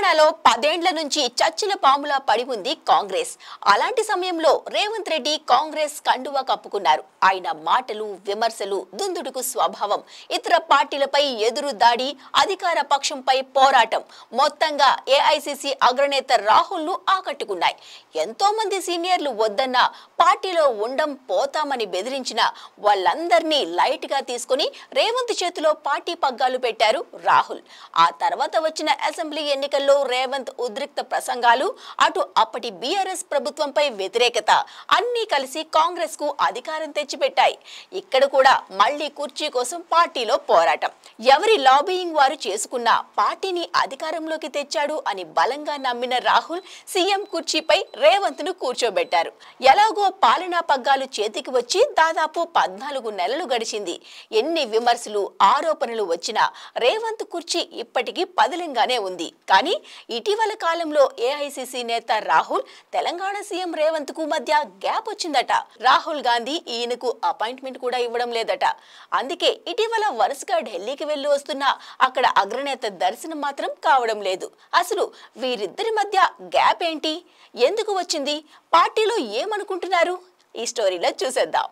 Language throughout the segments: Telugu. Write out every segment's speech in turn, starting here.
తెలంగాణలో 10 ఏళ్ల నుంచి చచ్చిన పాములా పడి ఉంది కాంగ్రెస్. అలాంటి సమయంలో రేవంత్ రెడ్డి కాంగ్రెస్ కండువా కప్పుకున్నారు. ఆయన మాటలు, విమర్శలు దుందుడుకు స్వభావం, ఇతర పార్టీలపై ఎదురు దాడి, అధికార పక్షంపై పోరాటం మొత్తంగా ఏఐసీసీ అగ్రనేత రాహుల్ ను ఆకట్టుకున్నాయి. ఎంతో మంది సీనియర్లు వద్దన్న, పార్టీలో ఉండం పోతామని బెదిరించిన వాళ్ళందర్నీ లైట్ గా తీసుకుని రేవంత్ చేతిలో పార్టీ పగ్గాలు పెట్టారు రాహుల్. ఆ తర్వాత వచ్చిన అసెంబ్లీ ఎన్నికల్లో రేవంత్ ఉద్రిక్త ప్రసంగాలు, అటు అప్పటి బీఆర్ఎస్ ప్రభుత్వంపై వ్యతిరేకత అన్నీ కలిసి కాంగ్రెస్ కు అధికారం తెచ్చిపెట్టాయి. ఇక్కడ కూడా మళ్లీ కుర్చీ కోసం పార్టీలో పోరాటం. ఎవరి లాబియింగ్ వారు చేసుకున్న పార్టీని అధికారంలోకి తెచ్చాడు అని బలంగా నమ్మిన రాహుల్ సీఎం కుర్చీపై రేవంత్ ను కూర్చోబెట్టారు. ఎలాగో పాలనా పగ్గాలు చేతికి వచ్చి దాదాపు 14 నెలలు గడిచింది. ఎన్ని విమర్శలు, ఆరోపణలు వచ్చినా రేవంత్ కుర్చీ ఇప్పటికీ పదిలంగానే ఉంది. కానీ ఇటీవల కాలంలో ఏఐసీసీ నేత రాహుల్, తెలంగాణ సీఎం రేవంత్ కు మధ్య గ్యాప్ వచ్చిందట. రాహుల్ గాంధీ ఈయనకు అపాయింట్మెంట్ కూడా ఇవ్వడం లేదట. అందుకే ఇటీవల వరుసగా ఢిల్లీకి వెళ్లి వస్తున్నా అక్కడ అగ్రనేత దర్శనం మాత్రం కావడం లేదు. అసలు వీరిద్దరి మధ్య గ్యాప్ ఏంటి, ఎందుకు వచ్చింది, పార్టీలో ఏమనుకుంటున్నారు, ఈ స్టోరీలో చూసేద్దాం.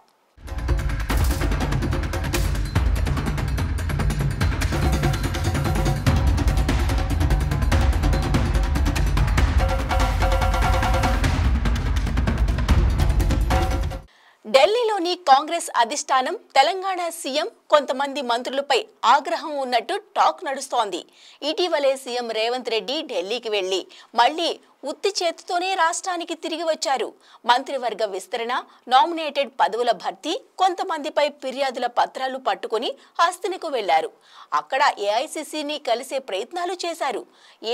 ఢిల్లీలోని కాంగ్రెస్ అధిష్టానం తెలంగాణ సీఎం, కొంతమంది మంత్రులపై ఆగ్రహం ఉన్నట్టు టాక్ నడుస్తోంది. ఇటీవలే సీఎం రేవంత్ రెడ్డి ఢిల్లీకి వెళ్లి మళ్లీ ఉత్తి చేతితోనే రాష్ట్రానికి తిరిగి వచ్చారు. మంత్రివర్గ విస్తరణ, నామినేటెడ్ పదవుల భర్తీ, కొంతమందిపై ఫిర్యాదుల పత్రాలు పట్టుకుని హస్తినకు వెళ్లారు. అక్కడ ఏఐసీసీని కలిసే ప్రయత్నాలు చేశారు.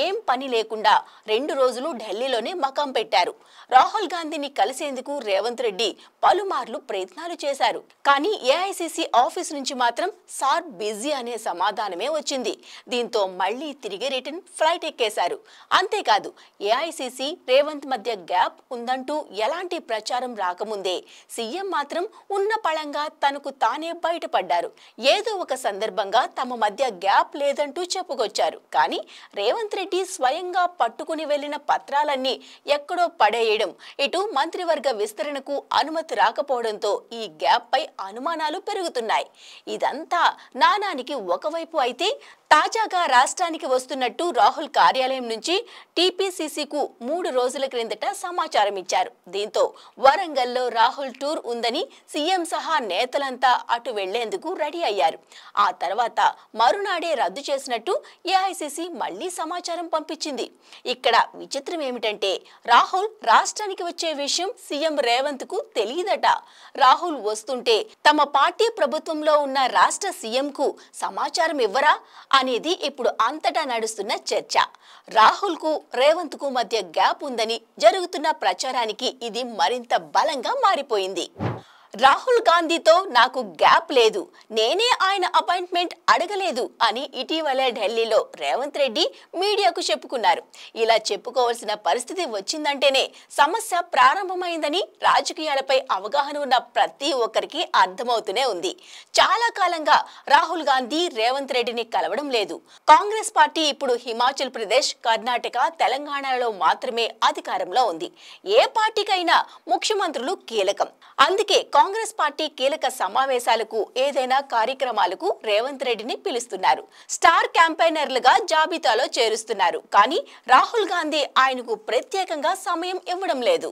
ఏం పని లేకుండా 2 రోజులు ఢిల్లీలోనే మకాం పెట్టారు. రాహుల్ గాంధీని కలిసేందుకు రేవంత్ రెడ్డి పలుమార్లు ప్రయత్నాలు చేశారు. కానీ ఏఐసీసీ ఆఫీస్ నుంచి మాత్రం సార్ బిజీ అనే సమాధానమే వచ్చింది. దీంతో మళ్లీ తిరిగి రిటర్న్ ఫ్లైట్ ఎక్కేశారు. అంతేకాదు, ఏఐసీసీ రేవంత్ మధ్య గ్యాప్ ఉందంటూ ఎలాంటి ప్రచారం రాకముందే సీఎం మాత్రం ఉన్న పళంగా తనకు తానే బయటపడ్డారు. ఏదో ఒక సందర్భంగా తమ మధ్య గ్యాప్ లేదంటూ చెప్పుకొచ్చారు. కానీ రేవంత్ రెడ్డి స్వయంగా పట్టుకుని వెళ్లిన పత్రాలన్నీ ఎక్కడో పడేయడం, ఇటు మంత్రివర్గ విస్తరణకు అనుమతి రాకపోవడంతో ఈ గ్యాప్ పై అనుమానాలు పెరుగుతున్నాయి. ఇదంతా నానానికి ఒకవైపు అయితే, తాజాగా రాష్ట్రానికి వస్తున్నట్టు రాహుల్ కార్యాలయం నుంచి టీపీసీసీకు 3 రోజుల క్రిందట సమాచారం ఇచ్చారు. దీంతో వరంగల్లో రాహుల్ టూర్ ఉందని సీఎం సహా నేతలంతా అటు వెళ్లేందుకు రెడీ అయ్యారు. ఆ తర్వాత మరునాడే రద్దు చేసినట్టు ఏఐసీసీ మళ్లీ సమాచారం పంపించింది. ఇక్కడ విచిత్రం ఏమిటంటే, రాహుల్ రాష్ట్రానికి వచ్చే విషయం సీఎం రేవంత్ కు తెలియదట. రాహుల్ వస్తుంటే తమ పార్టీ ప్రభుత్వంలో ఉన్న రాష్ట్ర సీఎం కు సమాచారం ఇవ్వరా అనేది ఇప్పుడు అంతటా నడుస్తున్న చర్చ. రాహుల్ కు రేవంత్ కు మధ్య గ్యాప్ ఉందని జరుగుతున్న ప్రచారానికి ఇది మరింత బలంగా మారిపోయింది. రాహుల్ గాంధీతో నాకు గ్యాప్ లేదు, నేనే ఆయన అపాయింట్మెంట్ అడగలేదు అని ఇటీవల ఢిల్లీలో రేవంత్ రెడ్డి మీడియాకు చెప్పుకున్నారు. ఇలా చెప్పుకోవాల్సిన పరిస్థితి వచ్చిందంటేనే సమస్య ప్రారంభమైందని రాజకీయాలపై అవగాహన ఉన్న ప్రతి ఒక్కరికి అర్థమవుతూనే ఉంది. చాలా కాలంగా రాహుల్ గాంధీ రేవంత్ రెడ్డిని కలవడం లేదు. కాంగ్రెస్ పార్టీ ఇప్పుడు హిమాచల్ ప్రదేశ్, కర్ణాటక, తెలంగాణలో మాత్రమే అధికారంలో ఉంది. ఏ పార్టీకైనా ముఖ్యమంత్రులు కీలకం. అందుకే కాంగ్రెస్ పార్టీ కీలక సమావేశాలకు, ఏదైనా కార్యక్రమాలకు రేవంత్ రెడ్డిని పిలుస్తున్నారు. స్టార్ క్యాంపెయినర్లుగా జాబితాలో చేరుస్తున్నారు. కానీ రాహుల్ గాంధీ ఆయనకు ప్రత్యేకంగా సమయం ఇవ్వడం లేదు.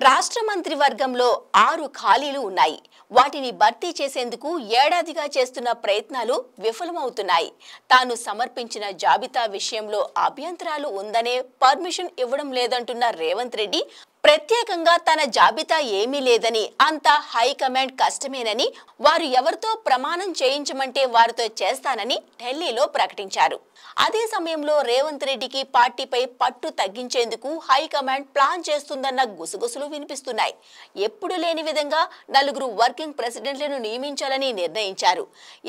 రాష్ట్ర మంత్రివర్గంలో 6 ఖాళీలు ఉన్నాయి. వాటిని భర్తీ చేసేందుకు ఏడాదిగా చేస్తున్న ప్రయత్నాలు విఫలమవుతున్నాయి. తాను సమర్పించిన జాబితా విషయంలో అభ్యంతరాలు ఉందనే పర్మిషన్ ఇవ్వడం లేదంటున్న రేవంత్ రెడ్డి ప్రత్యేకంగా తన జాబితా ఏమీ లేదని, అంతా హైకమాండ్ కష్టమేనని, వారు ఎవరితో ప్రమాణం చేయించమంటే వారితో చేస్తానని ఢిల్లీలో ప్రకటించారు. అదే సమయంలో రేవంత్ రెడ్డికి పార్టీపై పట్టు తగ్గించేందుకు హైకమాండ్ ప్లాన్ చేస్తుందన్న గుసగుసలు వినిపిస్తున్నాయి. ఎప్పుడు లేని విధంగా 4 వర్కింగ్ ప్రెసిడెంట్లను నియమించాలని నిర్ణయించారు.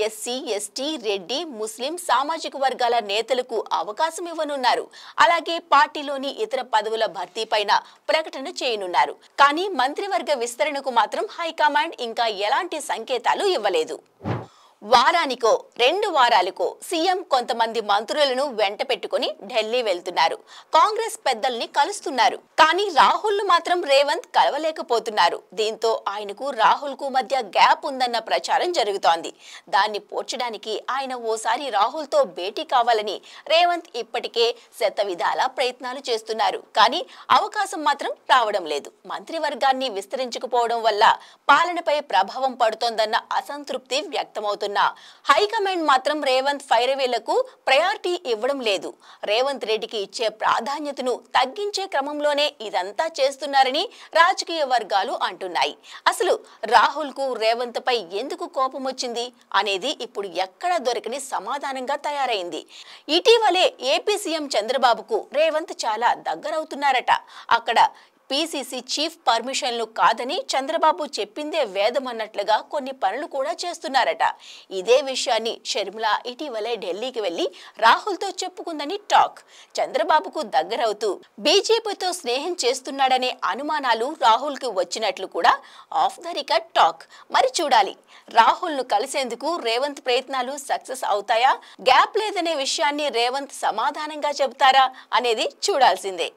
ఎస్సీ, ఎస్టీ, రెడ్డి, ముస్లిం సామాజిక వర్గాల నేతలకు అవకాశం ఇవ్వనున్నారు. అలాగే పార్టీలోని ఇతర పదవుల భర్తీపైన ప్రకటన చేయనున్నారు. కానీ మంత్రివర్గ విస్తరణకు మాత్రం హైకమాండ్ ఇంకా ఎలాంటి సంకేతాలు ఇవ్వలేదు. వారానికో 2 వారాలకో సీఎం కొంతమంది మంత్రులను వెంట పెట్టుకుని ఢిల్లీ వెళ్తున్నారు. కాంగ్రెస్ పెద్దల్ని కలుస్తున్నారు. కానీ రాహుల్ మాత్రం రేవంత్ కలవలేకపోతున్నారు. దీంతో ఆయనకు రాహుల్ కు మధ్య గ్యాప్ ఉందన్న ప్రచారం జరుగుతోంది. దాన్ని పోడ్చడానికి ఆయన ఓసారి రాహుల్ తో భేటీ కావాలని రేవంత్ ఇప్పటికే శతవిధాల ప్రయత్నాలు చేస్తున్నారు. కానీ అవకాశం మాత్రం రావడం లేదు. మంత్రివర్గాన్ని విస్తరించకపోవడం వల్ల పాలనపై ప్రభావం పడుతోందన్న అసంతృప్తి వ్యక్తమవుతుంది. హైకమాండ్ మాత్రం రేవంత్ ఫైరవేలకు ప్రయారిటీ ఇవ్వడం లేదు. రేవంత్ రెడ్డికి ఇచ్చే ప్రాధాన్యతను తగ్గించే క్రమంలోనే ఇదంతా చేస్తున్నారని రాజకీయ వర్గాలు అంటున్నాయి. అసలు రాహుల్ కు రేవంత్ పై ఎందుకు కోపం వచ్చింది అనేది ఇప్పుడు ఎక్కడా దొరకని సమాధానంగా తయారైంది. ఇటీవలే ఏపీ సీఎం చంద్రబాబుకు రేవంత్ చాలా దగ్గరవుతున్నారట. అక్కడ పీసీసీ చీఫ్ పర్మిషన్లు కాదని చంద్రబాబు చెప్పిందే వేదం అన్నట్లుగా కొన్ని పనులు కూడా చేస్తున్నారట. ఇదే విషయాన్ని షర్మిల ఇటీవలే ఢిల్లీకి వెళ్లి రాహుల్తో చెప్పుకుందని టాక్. చంద్రబాబుకు దగ్గరవుతూ బీజేపీతో స్నేహం చేస్తున్నాడనే అనుమానాలు రాహుల్ కు వచ్చినట్లు కూడా ఆఫ్ ద రికార్డ్ టాక్. మరి చూడాలి, రాహుల్ ను కలిసేందుకు రేవంత్ ప్రయత్నాలు సక్సెస్ అవుతాయా, గ్యాప్ లేదనే విషయాన్ని రేవంత్ సమాధానంగా చెబుతారా అనేది చూడాల్సిందే.